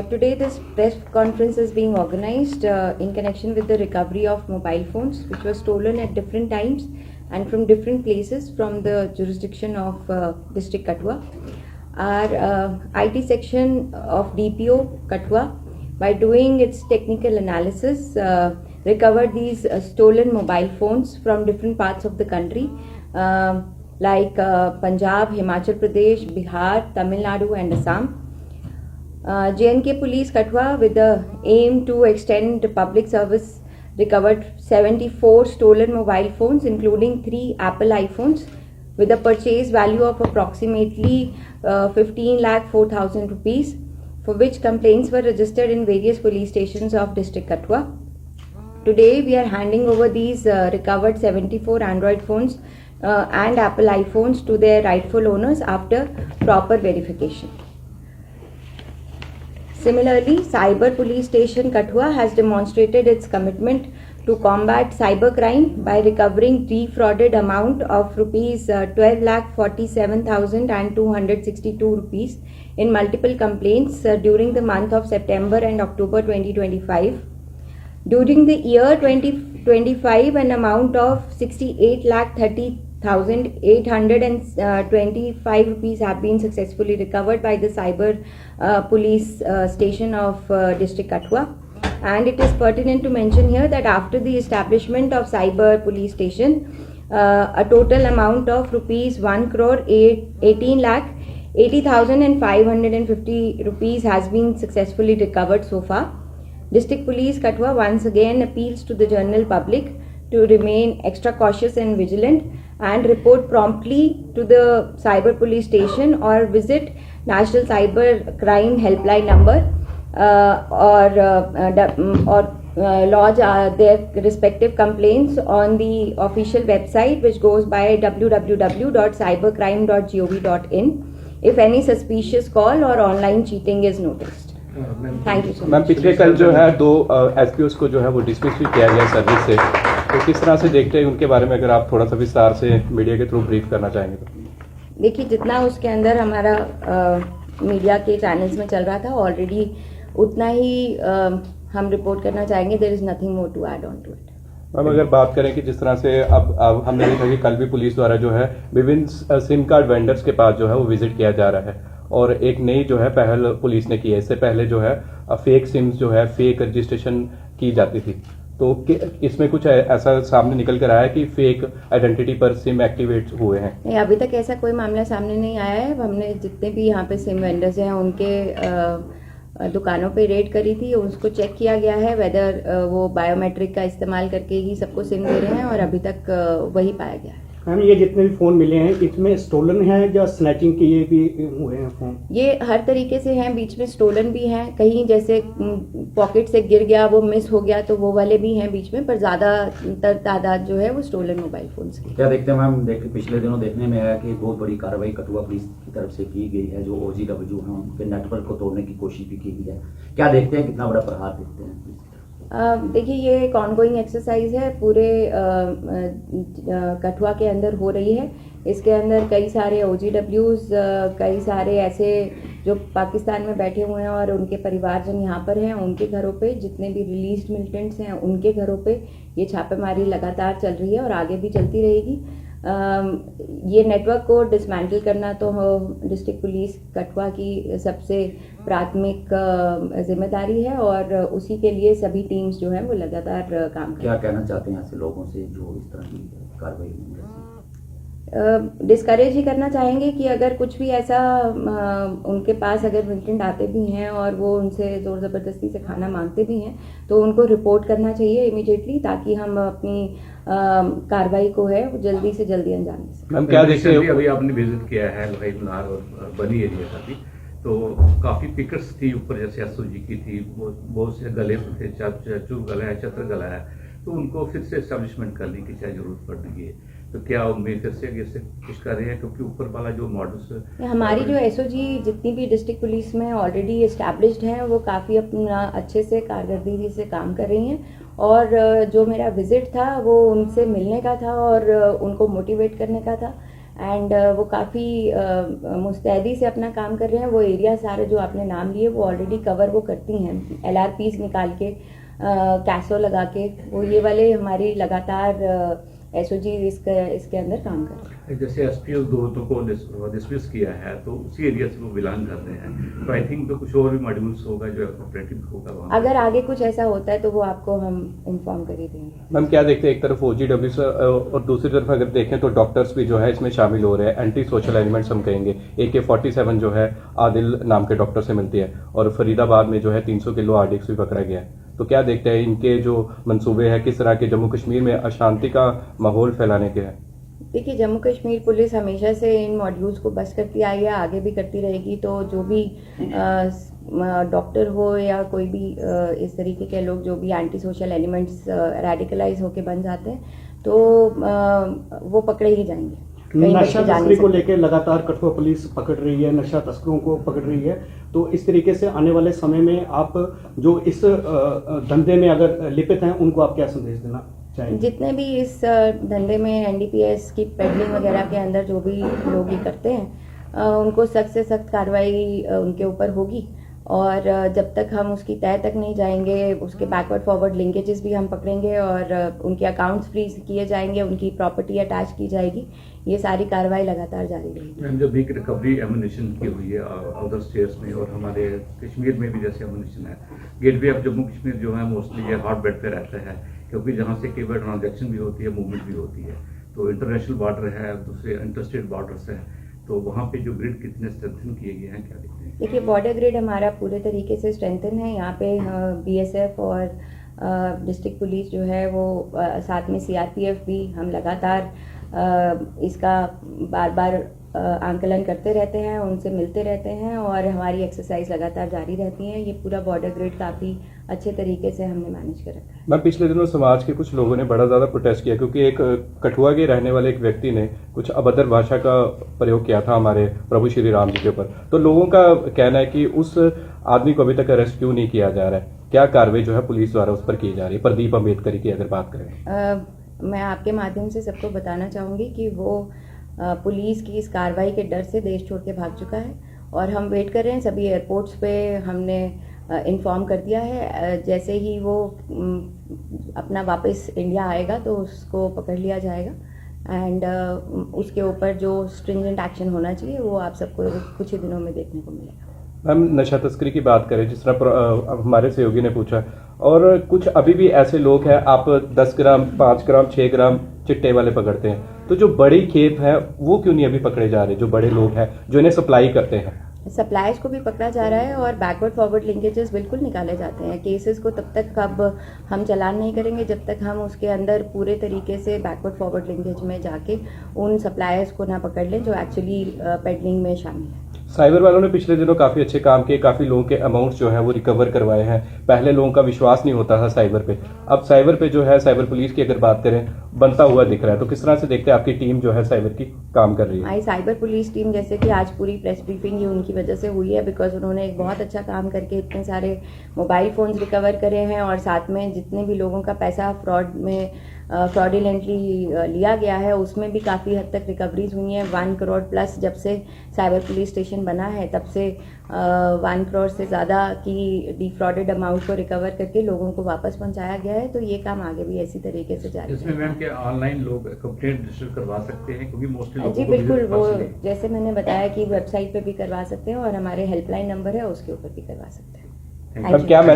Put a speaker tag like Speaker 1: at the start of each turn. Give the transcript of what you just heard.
Speaker 1: Today this press conference is being organized in connection with the recovery of mobile phones which were stolen at different times and from different places from the jurisdiction of District Kathua. Our IT section of DPO Kathua, by doing its technical analysis, recovered these stolen mobile phones from different parts of the country like Punjab, Himachal Pradesh, Bihar, Tamil Nadu and Assam. J&K Police Kathua, with the aim to extend public service, recovered 74 stolen mobile phones including 3 Apple iPhones with a purchase value of approximately 15,04,000 rupees, for which complaints were registered in various police stations of District Kathua. Today we are handing over these recovered 74 Android phones and Apple iPhones to their rightful owners after proper verification. Similarly, Cyber Police Station Kathua has demonstrated its commitment to combat cybercrime by recovering defrauded amount of rupees 12,47,262 rupees in multiple complaints during the month of September and October 2025. During the year 2025, an amount of 68,30,825 rupees have been successfully recovered by the Cyber Police Station of District Kathua. And it is pertinent to mention here that after the establishment of Cyber Police Station, a total amount of rupees 1,18,80,550 rupees has been successfully recovered so far. District Police Kathua once again appeals to the general public to remain extra cautious and vigilant and report promptly to the Cyber Police Station or visit National Cyber Crime Helpline number or lodge their respective complaints on the official website, which goes by www.cybercrime.gov.in if any suspicious call or online cheating is noticed. Thank you so much.
Speaker 2: Ma'am, पिछले कल जो है 2 एसपीओस को जो है वो dismiss भी किया गया सर्विस से, तो किस तरह से देखते हैं उनके बारे में, अगर आप थोड़ा सा विस्तार से मीडिया के थ्रू ब्रीफ करना चाहेंगे तो?
Speaker 1: देखिए, जितना उसके अंदर हमारा मीडिया के चैनल्स में चल रहा था ऑलरेडी उतना ही हम रिपोर्ट करना चाहेंगे। There is nothing more to add on to it.
Speaker 2: Ma'am, अगर बात करें कि जिस तरह से अब हमने देखा कि कल भी पुलिस द्वारा जो है विभिन्न सिम कार्ड वेंडर्स के पास जो है वो विजिट किया जा रहा है और एक नई जो है पहल पुलिस ने की है। इससे पहले जो है फेक सिम्स जो है फेक रजिस्ट्रेशन की जाती थी, तो इसमें कुछ ऐसा सामने निकल कर आया है कि फेक आइडेंटिटी पर सिम एक्टिवेट हुए हैं?
Speaker 1: नहीं, अभी तक ऐसा कोई मामला सामने नहीं आया है। हमने जितने भी यहाँ पे सिम वेंडर्स हैं उनके दुकानों पे रेड करी थी, उसको चेक किया गया है वेदर वो बायोमेट्रिक का इस्तेमाल करके ही सबको सिम दे रहे हैं और अभी तक वही पाया गया है।
Speaker 3: मैम, ये जितने भी फ़ोन मिले हैं इसमें स्टोलन है या स्नैचिंग किए भी हुए हैं फ़ोन?
Speaker 1: ये हर तरीके से हैं, बीच में स्टोलन भी हैं, कहीं जैसे पॉकेट से गिर गया वो मिस हो गया तो वो वाले भी हैं बीच में, पर ज़्यादातर तादाद जो है वो स्टोलन मोबाइल फ़ोन्स की।
Speaker 4: क्या देखते हैं मैम, पिछले दिनों देखने में आया कि बहुत बड़ी कार्रवाई कठुआ पुलिस की तरफ से की गई है, जो OGW हैं उनके नेटवर्क को तोड़ने की कोशिश भी की गई है। क्या देखते हैं, कितना बड़ा प्रहार देखते हैं?
Speaker 1: देखिए, ये एक ऑनगोइंग एक्सरसाइज है, पूरे कठुआ के अंदर हो रही है। इसके अंदर कई सारे OGWs, कई सारे ऐसे जो पाकिस्तान में बैठे हुए हैं और उनके परिवारजन यहाँ पर हैं, उनके घरों पे, जितने भी रिलीज्ड मिलिटेंट्स हैं उनके घरों पे ये छापेमारी लगातार चल रही है और आगे भी चलती रहेगी। ये नेटवर्क को डिसमेंटल करना तो डिस्ट्रिक्ट पुलिस कठुआ की सबसे प्राथमिक जिम्मेदारी है और उसी के लिए सभी टीम्स जो है वो लगातार काम कर।
Speaker 4: क्या कहना चाहते हैं ऐसे लोगों से जो इस तरह की कार्रवाई?
Speaker 1: डिस्करेज ही करना चाहेंगे कि अगर कुछ भी ऐसा उनके पास अगर मिलिटेंट आते भी हैं और वो उनसे ज़ोर ज़बरदस्ती से खाना मांगते भी हैं तो उनको रिपोर्ट करना चाहिए इमीडिएटली, ताकि हम अपनी कार्रवाई को है वो जल्दी से जल्दी अंजाम दे सकें।
Speaker 5: मैम, क्या देखते हैं, अभी आपने विजिट किया है लोहाई मनार और बनी एरिया का भी, तो काफ़ी पिकर्स थी ऊपर, जैसे SOG की थी, बहुत से गले थे, चूर गला है, चतर गला है, तो उनको फिर से एस्टेब्लिशमेंट करने की क्या जरूरत पड़ रही है? तो क्या उम्मीद फिर से कुछ कर रहे हैं, क्योंकि ऊपर वाला जो मॉडल्स
Speaker 1: हमारी जो SOG जितनी भी डिस्ट्रिक्ट पुलिस में ऑलरेडी एस्टैब्लिश्ड हैं वो काफ़ी अपना अच्छे से कारकर्दगी से काम कर रही हैं और जो मेरा विजिट था वो उनसे मिलने का था और उनको मोटिवेट करने का था एंड वो काफ़ी मुस्तैदी से अपना काम कर रहे हैं। वो एरिया सारे जो आपने नाम लिए वो ऑलरेडी कवर वो करती हैं, LRPs निकाल के कैसो लगा के, वो ये वाले हमारी लगातार SOG इसके अंदर काम कर रहे हैं।
Speaker 5: जैसे एसपीओ दोनों को डिसमिस किया है तो उसी एरिया से वो बिलोंग करते हैं, तो आई थिंक तो कुछ और भी मॉड्यूल्स होगा जो ऑपरेटिव होगा वहाँ।
Speaker 1: अगर आगे कुछ ऐसा होता है तो वो आपको हम इन्फॉर्म कर ही देंगे।
Speaker 2: मैम क्या देखते हैं, एक तरफ OGW और दूसरी तरफ अगर देखें तो डॉक्टर्स भी जो है इसमें शामिल हो रहे हैं। एंटी सोशल एलिमेंट्स हम कहेंगे, AK-47 जो है आदिल नाम के डॉक्टर से मिलती है, और फरीदाबाद में जो है 300 किलो RDX भी पकड़ा गया है। तो क्या देखते हैं इनके जो मंसूबे हैं किस तरह के जम्मू कश्मीर में अशांति का माहौल फैलाने के हैं?
Speaker 1: देखिए, जम्मू कश्मीर पुलिस हमेशा से इन मॉड्यूल्स को बस करती आई है, आगे भी करती रहेगी। तो जो भी डॉक्टर हो या कोई भी इस तरीके के लोग जो भी एंटी सोशल एलिमेंट्स रेडिकलाइज होके बन जाते हैं तो वो पकड़े ही जाएंगे। कहीं बच
Speaker 3: नशा
Speaker 1: के जा नहीं
Speaker 3: तस्करी को
Speaker 1: सकते।
Speaker 3: लेकर लगातार कठुआ पुलिस पकड़ रही है, नशा तस्करों को पकड़ रही है। तो इस तरीके से आने वाले समय में आप जो इस धंधे में अगर लिपित हैं उनको आप क्या संदेश देना चाहेंगे?
Speaker 1: जितने भी इस धंधे में NDPS की पेडलिंग वगैरह के अंदर जो भी लोग ये करते हैं उनको सख्त से सख्त कार्रवाई उनके ऊपर होगी। और जब तक हम उसकी तह तक नहीं जाएंगे, उसके बैकवर्ड फॉरवर्ड लिंकेजेस भी हम पकड़ेंगे और उनके अकाउंट्स फ्रीज किए जाएंगे, उनकी प्रॉपर्टी अटैच की जाएगी। ये सारी कार्रवाई लगातार जारी रहेगी।
Speaker 5: मैम, जब भी रिकवरी एमुनिशन की हुई है अदर स्टेट्स में और हमारे कश्मीर में भी जैसे एमुनिशन है, गेटवे ऑफ जम्मू कश्मीर जो है मोस्टली ये हॉट बेड पे रहता है, क्योंकि जहाँ से केवल ट्रांजैक्शन भी होती है, मूवमेंट भी होती है। तो इंटरनेशनल बॉर्डर है, दूसरे इंटरस्टेट बॉर्डर्स हैं, तो वहाँ पे जो ग्रिड कितने स्ट्रेंथन किए गए हैं, क्या देखते हैं?
Speaker 1: देखिए, बॉर्डर ग्रिड हमारा पूरे तरीके से स्ट्रेंथन है। यहाँ पे BSF और डिस्ट्रिक्ट पुलिस जो है वो साथ में CRPF भी, हम लगातार इसका बार बार आंकलन करते रहते हैं, उनसे मिलते रहते हैं और हमारी एक्सरसाइज लगातार जारी रहती है। ये पूरा बॉर्डर ग्रिड काफ़ी अच्छे तरीके से हमने मैनेज कर रखा है।
Speaker 2: मैं पिछले दिनों समाज के कुछ लोगों ने बड़ा ज़्यादा प्रोटेस्ट किया क्योंकि एक कठुआ के रहने वाले एक व्यक्ति ने कुछ अभद्र भाषा का प्रयोग किया था हमारे प्रभु श्री राम जी के ऊपर। तो लोगों का कहना है कि उस आदमी को अभी तक अरेस्ट क्यों नहीं किया जा रहा है, क्या कार्रवाई जो है पुलिस द्वारा उस पर की जा रही है? प्रदीप अम्बेडकर की अगर बात करें,
Speaker 1: मैं आपके माध्यम से सबको बताना चाहूँगी कि वो पुलिस की इस कार्रवाई के डर से देश छोड़ के भाग चुका है और हम वेट कर रहे हैं। सभी एयरपोर्ट्स पे हमने इन्फॉर्म कर दिया है, जैसे ही वो अपना वापस इंडिया आएगा तो उसको पकड़ लिया जाएगा एंड उसके ऊपर जो स्ट्रिंजेंट एक्शन होना चाहिए वो आप सबको कुछ ही दिनों में देखने को मिलेगा।
Speaker 2: मैम नशा तस्करी की बात करें, जिस तरह हमारे सहयोगी ने पूछा, और कुछ अभी भी ऐसे लोग हैं, आप 10 ग्राम 5 ग्राम 6 ग्राम चिट्टे वाले पकड़ते हैं, तो जो बड़ी खेप है वो क्यों नहीं अभी पकड़े जा रहे? जो बड़े लोग हैं जो इन्हें सप्लाई करते हैं,
Speaker 1: सप्लायर्स को भी पकड़ा जा रहा है और बैकवर्ड फॉरवर्ड लिंकेजेस बिल्कुल निकाले जाते हैं। केसेस को तब तक अब हम चालान नहीं करेंगे जब तक हम उसके अंदर पूरे तरीके से बैकवर्ड फॉरवर्ड लिंकेज में जाके उन सप्लायर्स को ना पकड़ लें जो एक्चुअली पेडलिंग में शामिल है।
Speaker 2: साइबर वालों ने पिछले दिनों काफी अच्छे काम किए, काफी लोगों के अमाउंट्स जो है वो रिकवर करवाए हैं। पहले लोगों का विश्वास नहीं होता था साइबर पे, अब साइबर पे जो है साइबर पुलिस की अगर बात करें बनता हुआ दिख रहा है। तो किस तरह से देखते हैं आपकी टीम जो है साइबर की काम कर रही है?
Speaker 1: हमारी साइबर पुलिस टीम, जैसे कि आज पूरी प्रेस ब्रीफिंग ही उनकी वजह से हुई है, बिकॉज उन्होंने एक बहुत अच्छा काम करके इतने सारे मोबाइल फोन्स रिकवर करे हैं और साथ में जितने भी लोगों का पैसा फ्रॉड में फ्रॉडिलेंटली लिया गया है उसमें भी काफ़ी हद तक रिकवरीज हुई हैं। 1 करोड़ प्लस जब से साइबर पुलिस स्टेशन बना है तब से 1 करोड़ से ज़्यादा की डिफ्रॉडेड अमाउंट को रिकवर करके लोगों को वापस पहुंचाया गया है। तो ये काम आगे भी ऐसी तरीके से जारी
Speaker 5: इसमें मैम के ऑनलाइन लोग कंप्लेंट रजिस्टर करवा सकते हैं, क्योंकि मोस्टली
Speaker 1: जी बिल्कुल, वो जैसे मैंने बताया कि वेबसाइट पे भी करवा सकते हैं और हमारे हेल्पलाइन नंबर है उसके ऊपर भी करवा सकते हैं।
Speaker 2: अब क्या